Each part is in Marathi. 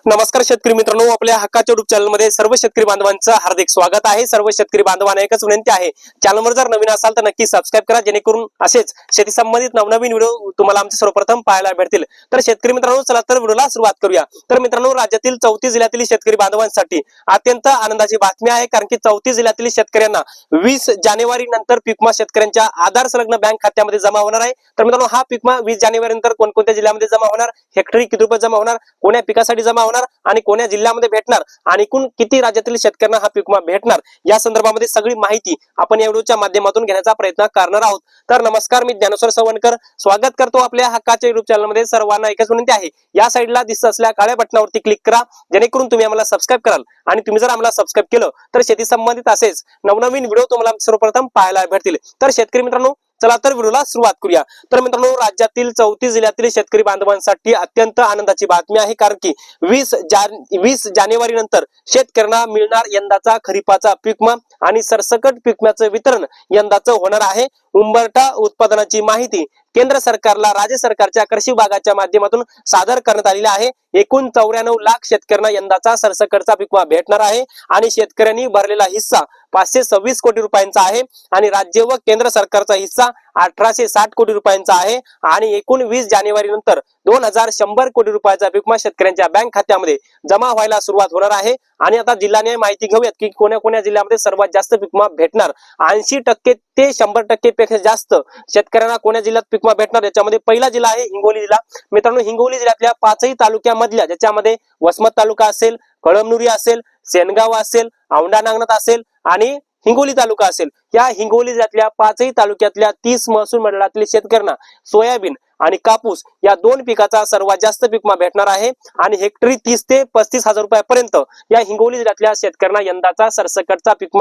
नमस्कार शेतकरी मित्रांनो, आपल्या हक्काच्या युट्यूब चॅनल मध्ये सर्व शेतकरी बांधवांचं हार्दिक स्वागत आहे। सर्व शेतकरी बांधवांना एकच विनंती आहे, चॅनलवर जर नवीन असाल तर नक्की सबस्क्राइब करा, जेणेकरून असेच शेती संबंधित नवनवीन व्हिडिओ तुम्हाला आमच्या सर्वप्रथम पाहायला भेटतील। तर शेतकरी मित्रांनो, चला तर व्हिडिओला सुरुवात करूया। तर मित्रांनो, राज्यातील 34 जिल्ह्यातील शेतकरी बांधवांसाठी अत्यंत आनंदाची बातमी आहे, कारण की 34 जिल्ह्यातील शेतकऱ्यांना 20 जानेवारी नंतर पीक शेतकऱ्यांच्या आधार संलग्न बँक खात्यामध्ये जमा होणार आहे। तर मित्रांनो, हा पीक 20 जानेवारी नंतर कोणकोणत्या जिल्ह्यामध्ये जमा होणार, हेक्टरी किती रुपये जमा होणार, कोण्या पिकासाठी जमा होणार आणि कोण्या जिल्ह्यामध्ये भेटणार आणि एकूण किती राज्यातील शेतकऱ्यांना हा पीक भेटणार, या संदर्भामध्ये सगळी माहिती आपण या व्हिडिओच्या माध्यमातून घेण्याचा प्रयत्न करणार आहोत। तर नमस्कार, मी ज्ञानेश्वर सवणकर स्वागत करतो आपल्या हक्काच्या युट्यूब चॅनल मध्ये। सर्वांना एकच विनंती आहे, या साईडला दिसत असलेल्या काळ्या बटनावरती क्लिक करा, जेणेकरून तुम्ही आम्हाला सबस्क्राइब कराल आणि तुम्ही जर आम्हाला सबस्क्राइब केलं तर शेती संबंधित असेच नवनवीन व्हिडिओ तुम्हाला सर्वप्रथम पाहायला भेटतील। तर शेतकरी मित्रांनो, चला तर व्हिडिओला सुरुवात करूया। तर मित्रांनो, राज्यातील 34 जिल्ह्यातील शेतकरी बांधवांसाठी अत्यंत आनंदाची बातमी आहे, कारण की 20 जानेवारी नंतर शेतकऱ्यांना मिळणार यंदाचा खरीपाचा पीक आणि सरसकट पीकमाचं वितरण यंदाचं होणार आहे। उंबरठा उत्पादनाची माहिती केंद्र सरकारला राज्य सरकारच्या कृषी विभागाच्या माध्यमातून सादर करण्यात आलेली आहे। एकूण 94 लाख शेतकऱ्यांना यंदाचा सरसकटचा पीक भेटणार आहे आणि शेतकऱ्यांनी भरलेला हिस्सा 526 कोटी रुपयांचा आहे आणि राज्य व केंद्र सरकारचा हिस्सा 1860 कोटी रुपयांचा आहे आणि एकूण 20 जानेवारी नंतर 2100 कोटी रुपयाचा पीक शेतकऱ्यांच्या बँक खात्यामध्ये जमा व्हायला सुरुवात होणार आहे। आणि आता जिल्ह्याने माहिती घेऊयात की कोण्या कोण्या जिल्ह्यामध्ये सर्वात जास्त पीक भेटणार। 80% ते 100% पेक्षा जास्त शेतकऱ्यांना कोण्या जिल्ह्यात पीक भेटणार, याच्यामध्ये पहिला जिल्हा आहे हिंगोली जिल्हा। मित्रांनो, हिंगोली जिल्ह्यातल्या 5ही तालुक्यामधल्या, ज्याच्यामध्ये वसमत तालुका असेल, कळमनुरी असेल, सेनगाव असेल, औंढा नागनाथ असेल आणि हिंगोली तालुका असेल, या हिंगोली जिल्ह्यातल्या 5ही तालुक्यातल्या 30 महसूल मंडळातील शेतकऱ्यांना सोयाबीन आणि कापूस या दोन पिकाचा सर्वात जास्त पीक भेटणार आहे आणि हेक्टरी 30 ते 35 हजार रुपयापर्यंत या हिंगोली जिल्ह्यातल्या शेतकऱ्यांना यंदाचा सरसकटचा पीक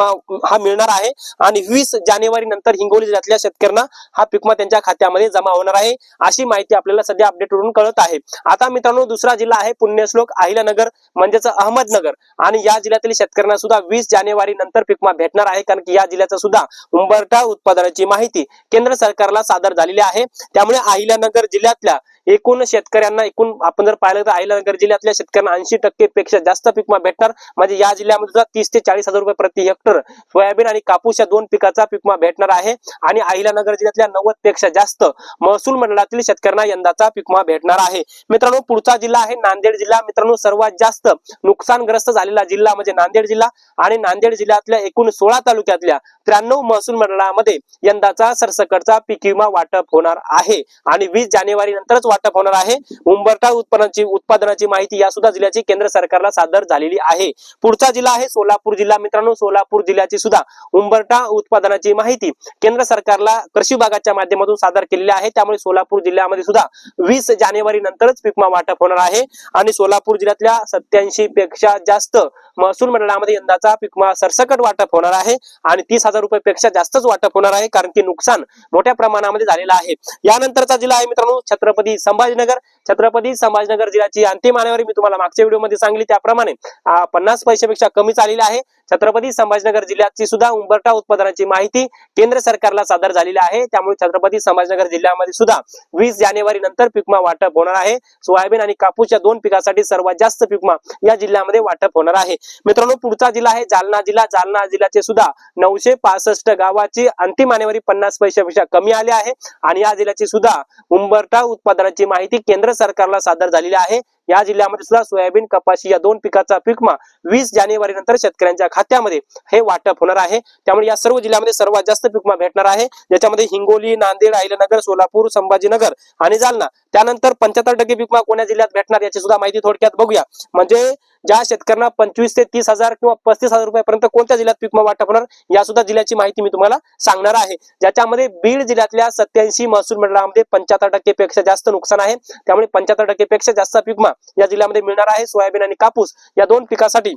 हा मिळणार आहे आणि 20 जानेवारी नंतर हिंगोली जिल्ह्यातल्या शेतकऱ्यांना हा पीक त्यांच्या खात्यामध्ये जमा होणार आहे, अशी माहिती आपल्याला सध्या अपडेट वरून कळत आहे। आता मित्रांनो, दुसरा जिल्हा आहे पुण्यश्लोक अहिल्यानगर म्हणजेच अहमदनगर, आणि या जिल्ह्यातील शेतकऱ्यांना सुद्धा 20 जानेवारी नंतर पीक भेटणार आहे, कारण की या जिल्ह्याचा सुद्धा उंबरठा उत्पादनाची माहिती केंद्र सरकारला सादर झालेली आहे। त्यामुळे अहिल्यानगर जिल्ह्यातल्या एकूण शेतकऱ्यांना, एकूण आपण जर पाहिलं तर अहिल्यानगर जिल्ह्यातल्या शेतकऱ्यांना 80% पेक्षा जास्त पीक भेटणार, म्हणजे या जिल्ह्यामध्ये 30 ते 40 हजार रुपये प्रति हेक्टर सोयाबीन आणि कापूस या दोन पिकाचा पीक भेटणार आहे आणि अहिल्यानगर जिल्ह्यातल्या 90 पेक्षा जास्त महसूल मंडळातील शेतकऱ्यांना यंदाचा पीक भेटणार आहे। मित्रांनो, पुढचा जिल्हा आहे नांदेड जिल्हा। मित्रांनो, सर्वात जास्त नुकसानग्रस्त झालेला जिल्हा म्हणजे नांदेड जिल्हा आणि नांदेड जिल्ह्यातल्या एकूण 16 तालुक्यातल्या 93 महसूल मंडळामध्ये यंदाचा सरसकटचा पीक विमा वाटप होणार आहे आणि 20 जानेवारी नंतरच वाटप होणार आहे। उंबरठा उत्पादनाची माहिती या सुद्धा जिल्ह्याची केंद्र सरकारला सादर झालेली आहे। पुढचा जिल्हा आहे सोलापूर जिल्हा। मित्रांनो, सोलापूर जिल्ह्याची सुद्धा उंबरठा उत्पादनाची माहिती केंद्र सरकारला कृषी विभागाच्या माध्यमातून सादर केलेली आहे। त्यामुळे सोलापूर जिल्ह्यामध्ये सुद्धा 20 जानेवारी नंतरच पीक वाटप होणार आहे आणि सोलापूर जिल्ह्यातल्या 87 पेक्षा जास्त महसूल मंडळामध्ये यंदाचा पीक सरसकट वाटप होणार आहे आणि 30 हजार रुपये पेक्षा जास्तच वाटप होणार आहे, कारण की नुकसान मोठ्या प्रमाणामध्ये झालेलं आहे। यानंतरचा जिल्हा आहे मित्रांनो छत्रपती संभाजीनगर। छत्रपती संभाजीनगर जिल्ह्याची अंतिम आकडेवारी मी तुम्हाला मागच्या व्हिडिओमध्ये सांगितली त्याप्रमाणे 50 पैशापेक्षा कमी आलेली आहे। छत्रपती संभाजीनगर जिल्ह्याची सुद्धा उंबरठा उत्पादनाची माहिती केंद्र सरकारला सादर झालेली आहे। त्यामुळे छत्रपती संभाजीनगर जिल्ह्यामध्ये सुद्धा 20 जानेवारी नंतर पीक वाटप होणार आहे। सोयाबीन आणि कापूस या दोन पिकासाठी सर्वात जास्त पीक या जिल्ह्यामध्ये वाटप होणार आहे। मित्रांनो, पुढचा जिल्हा आहे जालना जिल्हा। जालना जिल्ह्याचे सुद्धा 965 गावाची अंतिम आकडेवारी 50 पैशापेक्षा कमी आली आहे आणि या जिल्ह्याची सुद्धा उंबरठा उत्पादनाची माहिती केंद्र सरकारला सादर झालेली आहे। या जिल्ह्यामध्ये सुद्धा सोयाबीन, कपाशी या दोन पिकाचा पीक 20 जानेवारी नंतर शेतकऱ्यांच्या खात्यामध्ये हे वाटप होणार आहे। त्यामुळे या सर्व जिल्ह्यामध्ये सर्वात जास्त पीक भेटणार आहे, ज्याच्यामध्ये हिंगोली, नांदेड, अहिल्यानगर, सोलापूर, संभाजीनगर आणि जालना। त्यानंतर 75% पीक कोणत्या जिल्ह्यात भेटणार याची सुद्धा माहिती थोडक्यात बघूया। म्हणजे ज्या शेतकऱ्यांना 25 ते 30 हजार किंवा 35 हजार रुपयापर्यंत कोणत्या जिल्ह्यात पीक वाटप होणार, या सुद्धा जिल्ह्याची माहिती मी तुम्हाला सांगणार आहे। ज्याच्यामध्ये बीड जिल्ह्यातल्या 87 महसूल मंडळामध्ये 75% पेक्षा जास्त नुकसान आहे, त्यामुळे 75% पेक्षा जास्त पीक या जिल्ह्यामध्ये मिळणार आहे। सोयाबीन आणि कापूस या दोन पिकासाठी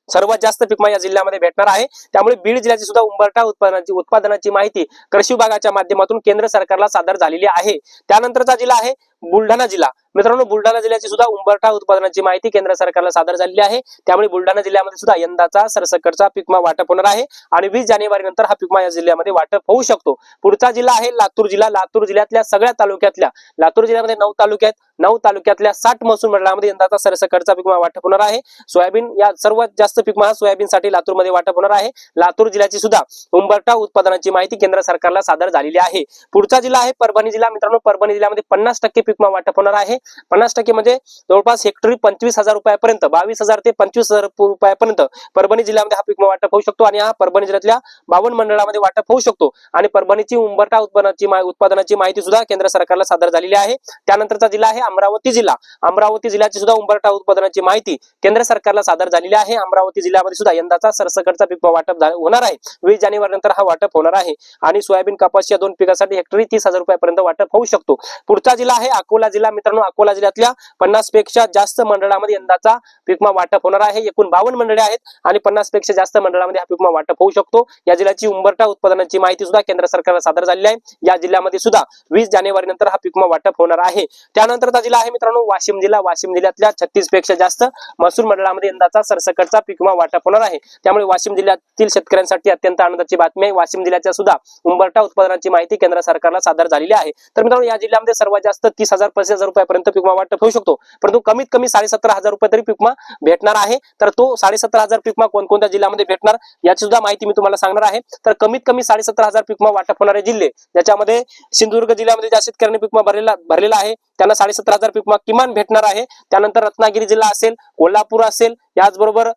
सर्वात जास्त पीक या जिल्ह्यामध्ये भेटणार आहे। त्यामुळे बीड जिल्ह्याची सुद्धा उंबरठा उत्पादनाची माहिती कृषी विभागाच्या माध्यमातून केंद्र सरकारला सादर झालेली आहे। त्यानंतरचा जिल्हा आहे बुलढाणा जिल्हा. मित्रांनो, बुलढाणा जिल्ह्याची सुद्धा उंबरठा उत्पादनाची माहिती केंद्र सरकारला सादर झालेली आहे. त्यामुळे बुलढाणा जिल्ह्यामध्ये सुद्धा यंदाचा सरसकटचा पीक विमा वाटप होणार आहे आणि 20 जानेवारी नंतर हा पीक विमा या जिल्ह्यामध्ये वाटप होऊ शकतो. पुढचा जिल्हा आहे लातूर जिल्हा. लातूर जिल्ह्यातल्या सगळ्या तालुक्यातल्या, लातूर जिल्ह्यामध्ये 9 तालुक्यात, 9 तालुक्यातल्या 60 महसूल मंडळामध्ये यंदाचा सरसकटचा पीक विमा वाटप होणार आहे. सोयाबीन या सर्वात जास्त पीक विमा सोयाबीनसाठी लातूरमध्ये वाटप होणार आहे. लातूर जिल्ह्याची सुद्धा उंबरठा उत्पादनाची माहिती केंद्र सरकारला सादर झालेली आहे. पुढचा जिल्हा आहे परभणी जिल्हा. मित्रांनो, परभणी जिल्ह्यामध्ये 50% पीक विमा वाटप होणार आहे. 50% म्हणजे जवळपास हेक्टरी 25,000 रुपयापर्यंत, 22,000 ते 25,000 रुपयापर्यंत परभणी जिल्ह्यामध्ये हा पीक विमा वाटप होऊ शकतो आणि हा परभणी जिल्ह्यातल्या 52 मंडळामध्ये वाटप होऊ शकतो. आणि परभणीची उंबरठा उत्पादनाची माहिती सुद्धा केंद्र सरकारला सादर झालेली आहे. त्यानंतरचा जिल्हा आहे अमरावती जिल्हा. अमरावती जिल्ह्याची सुद्धा उंबरठा उत्पादनाची माहिती केंद्र सरकारला सादर झालेली आहे. अमरावती जिल्ह्यामध्ये सुद्धा यंदाचा सरसकटचा पीक विमा वाटप होणार आहे. 20 जानेवारी नंतर हा वाटप होणार आहे आणि सोयाबीन कापूस या 2 पिकासाठी हेक्टरी 30,000 रुपयापर्यंत वाटप होऊ शकतो. पुढचा जिल्हा आहे अकोला जिल्हा. मित्रांनो, अकोला जिल्ह्यातल्या 50 पेक्षा जास्त मंडळामध्ये यंदाचा पीक विमा वाटप होणार आहे. एकूण 52 मंडळे आहेत आणि 50 पेक्षा जास्त मंडळामध्ये हा पीक विमा वाटप होऊ शकतो. या जिल्ह्याची उंबरठा उत्पादनाची माहिती सुद्धा केंद्र सरकारला सादर झालेली आहे. या जिल्ह्यामध्ये सुद्धा 20 जानेवारी नंतर हा पीक विमा वाटप होणार आहे. त्यानंतरचा जिल्हा आहे मित्रांनो वाशिम जिल्हा. वाशिम जिल्ह्यातल्या 36 पेक्षा जास्त महसूल मंडळामध्ये यंदाचा सरसकटचा पीक विमा वाटप होणार आहे. त्यामुळे वाशिम जिल्ह्यातील शेतकऱ्यांसाठी अत्यंत आनंदाची बातमी आहे. वाशिम जिल्ह्याच्या सुद्धा उंबरठा उत्पादनाची माहिती केंद्र सरकारला सादर झालेली आहे. तर मित्रांनो, या जिल्ह्यामध्ये सर्वात जास्त 30,000-35,000 रुपयापर्यंत पीक विमा वाटप होऊ शकतो, परंतु कमीत कमी 17,500 रुपये तरी पीक विमा भेटणार आहे. तर तो 17,500 पीक विमा कोणकोणत्या जिल्ह्यामध्ये भेटणार याची सुद्धा माहिती मी तुम्हाला सांगणार आहे. तर कमीत कमी 17,500 पीक विमा वाटप होणारे जिल्हे, ज्याच्यामध्ये सिंधुदुर्ग जिल्ह्यामध्ये ज्या शेतकऱ्यांनी पीक विमा भरलेला आहे त्यांना 17,500 पीक विमा किमान भेटणार आहे. त्यानंतर रत्नागिरी जिल्हा असेल, कोल्हापूर असेल, याचबरोबर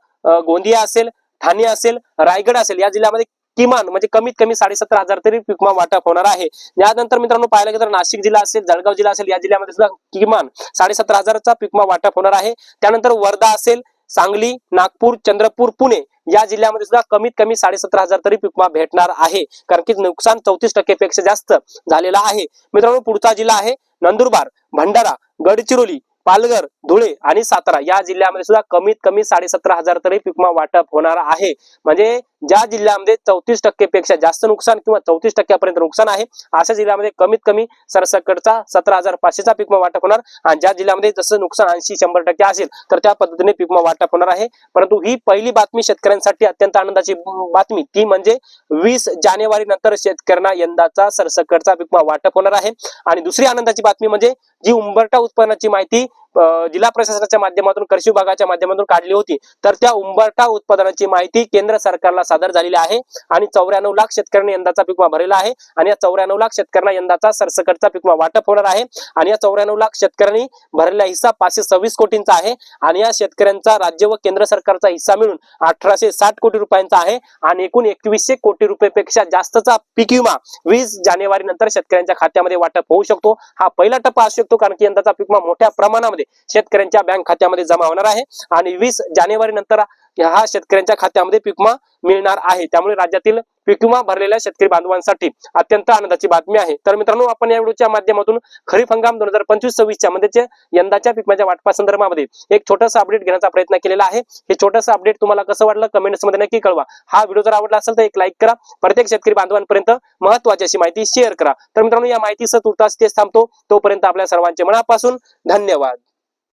गोंदिया असेल, ठाणे असेल, रायगड असेल, या जिल्ह्यामध्ये किमान म्हणजे कमीत कमी 17,500 तरी पीक विमा वाटप होणार आहे. यानंतर मित्रांनो पाहायला गेलं तर नाशिक जिल्हा असेल, जळगाव जिल्हा असेल, या जिल्ह्यामध्ये सुद्धा किमान 17,500चा पीक विमा वाटप होणार आहे. त्यानंतर वर्धा असेल, सांगली, नागपूर, चंद्रपूर, पुणे या जिल्ह्यामध्ये सुद्धा कमीत कमी 17,500 तरी पीक विमा भेटणार आहे, कारण की नुकसान 34% पेक्षा जास्त झालेला आहे. मित्रांनो, पुढचा जिल्हा आहे नंदुरबार, भंडारा, गडचिरोली, पालघर, धुळे आणि सातारा या जिल्ह्यामध्ये सुद्धा कमीत कमी 17,500 तरी पीक विमा वाटप होणार आहे. म्हणजे ज्या जिल्ह्यामध्ये 34% पेक्षा जास्त नुकसान किंवा 34% नुकसान आहे अशा जिल्ह्यामध्ये कमीत कमी सरसकटचा 17,500चा पीक विमा वाटप होणार आणि ज्या जिल्ह्यामध्ये जसं नुकसान 80-100% असेल तर त्या पद्धतीने पीक विमा वाटप होणार आहे. परंतु ही पहिली बातमी शेतकऱ्यांसाठी अत्यंत आनंदाची बातमी, ती म्हणजे 20 जानेवारी नंतर शेतकऱ्यांना यंदाचा सरसकटचा पीक विमा वाटप होणार आहे. आणि दुसरी आनंदाची बातमी म्हणजे जी उंबरठा उत्पन्नाची माहिती जिल्हा प्रशासनाच्या माध्यमातून, कृषी विभागाच्या माध्यमातून काढली होती, तर त्या उंबरठा उत्पादनाची माहिती केंद्र सरकारला सादर झालेली आहे आणि 94 लाख शेतकऱ्यांनी यंदाचा पीक विमा भरलेला आहे आणि या 94 लाख शेतकऱ्यांना यंदाचा सरसकटचा पीक विमा वाटप होणार आहे. आणि या 94 लाख शेतकऱ्यांनी भरलेला हिस्सा 526 कोटींचा आहे आणि या शेतकऱ्यांचा राज्य व केंद्र सरकारचा हिस्सा मिळून 1860 कोटी रुपयांचा आहे आणि एकूण 2100 कोटी रुपयापेक्षा जास्तचा पीक विमा 20 जानेवारी नंतर शेतकऱ्यांच्या खात्यामध्ये वाटप होऊ शकतो. हा पहिला टप्पा असू शकतो, कारण की यंदाचा पीक विमा मोठ्या प्रमाणामध्ये शेतकऱ्यांच्या बँक खात्यामध्ये जमा होणार आहे आणि 20 जानेवारी नंतर हा शेतकऱ्यांच्या खात्यामध्ये पीक विमा मिळणार आहे. त्यामुळे राज्यातील पीक विमा भरलेल्या शेतकरी बांधवांसाठी अत्यंत आनंदाची बातमी आहे. तर मित्रांनो, आपण या व्हिडिओच्या माध्यमातून खरीप हंगाम 2025-26 मध्ये यंदाच्या पीक विम्याच्या वाटपासंदर्भामध्ये एक छोटासा अपडेट घेण्याचा प्रयत्न केलेला आहे. हे छोटंसं अपडेट तुम्हाला कसं वाटलं कमेंट्स मध्ये नक्की कळवा. हा व्हिडिओ जर आवडला असेल तर एक लाईक करा, प्रत्येक शेतकरी बांधवांपर्यंत महत्त्वाची अशी माहिती शेअर करा. तर मित्रांनो, या माहितीसह तुर्तास तेच थांबतो. तोपर्यंत आपल्या सर्वांचे मनापासून धन्यवाद.